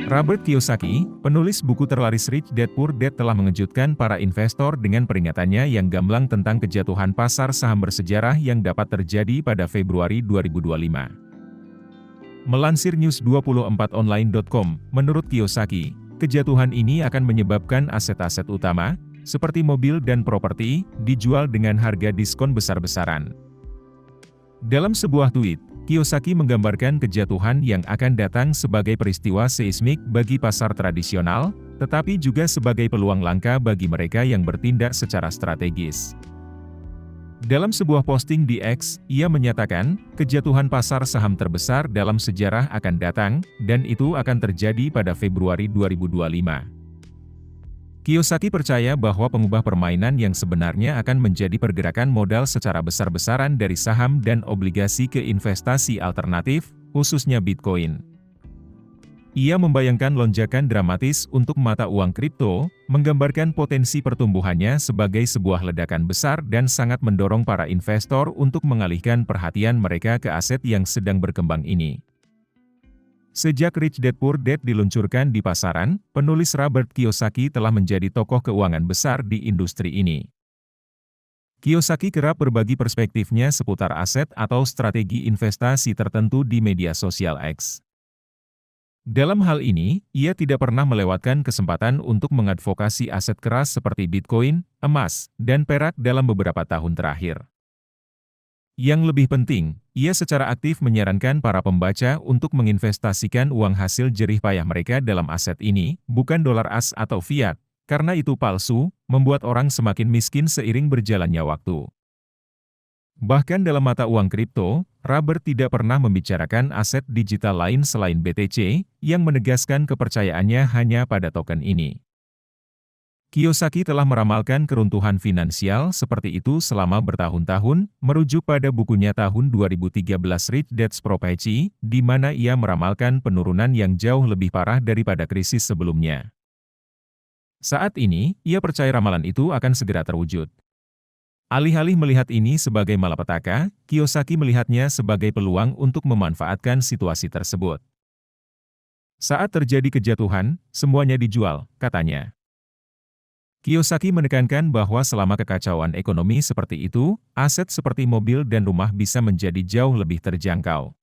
Robert Kiyosaki, penulis buku terlaris Rich Dad Poor Dad telah mengejutkan para investor dengan peringatannya yang gamblang tentang kejatuhan pasar saham bersejarah yang dapat terjadi pada Februari 2025. Melansir news24online.com, menurut Kiyosaki, kejatuhan ini akan menyebabkan aset-aset utama, seperti mobil dan properti, dijual dengan harga diskon besar-besaran. Dalam sebuah tweet, Kiyosaki menggambarkan kejatuhan yang akan datang sebagai peristiwa seismik bagi pasar tradisional, tetapi juga sebagai peluang langka bagi mereka yang bertindak secara strategis. Dalam sebuah posting di X, ia menyatakan, kejatuhan pasar saham terbesar dalam sejarah akan datang, dan itu akan terjadi pada Februari 2025. Kiyosaki percaya bahwa pengubah permainan yang sebenarnya akan menjadi pergerakan modal secara besar-besaran dari saham dan obligasi ke investasi alternatif, khususnya Bitcoin. Ia membayangkan lonjakan dramatis untuk mata uang kripto, menggambarkan potensi pertumbuhannya sebagai sebuah ledakan besar dan sangat mendorong para investor untuk mengalihkan perhatian mereka ke aset yang sedang berkembang ini. Sejak Rich Dad Poor Dad diluncurkan di pasaran, penulis Robert Kiyosaki telah menjadi tokoh keuangan besar di industri ini. Kiyosaki kerap berbagi perspektifnya seputar aset atau strategi investasi tertentu di media sosial X. Dalam hal ini, ia tidak pernah melewatkan kesempatan untuk mengadvokasi aset keras seperti Bitcoin, emas, dan perak dalam beberapa tahun terakhir. Yang lebih penting, ia secara aktif menyarankan para pembaca untuk menginvestasikan uang hasil jerih payah mereka dalam aset ini, bukan dolar as atau fiat, karena itu palsu, membuat orang semakin miskin seiring berjalannya waktu. Bahkan dalam mata uang kripto, Robert tidak pernah membicarakan aset digital lain selain BTC, yang menegaskan kepercayaannya hanya pada token ini. Kiyosaki telah meramalkan keruntuhan finansial seperti itu selama bertahun-tahun, merujuk pada bukunya tahun 2013 Rich Dad's Property, di mana ia meramalkan penurunan yang jauh lebih parah daripada krisis sebelumnya. Saat ini, ia percaya ramalan itu akan segera terwujud. Alih-alih melihat ini sebagai malapetaka, Kiyosaki melihatnya sebagai peluang untuk memanfaatkan situasi tersebut. Saat terjadi kejatuhan, semuanya dijual, katanya. Kiyosaki menekankan bahwa selama kekacauan ekonomi seperti itu, aset seperti mobil dan rumah bisa menjadi jauh lebih terjangkau.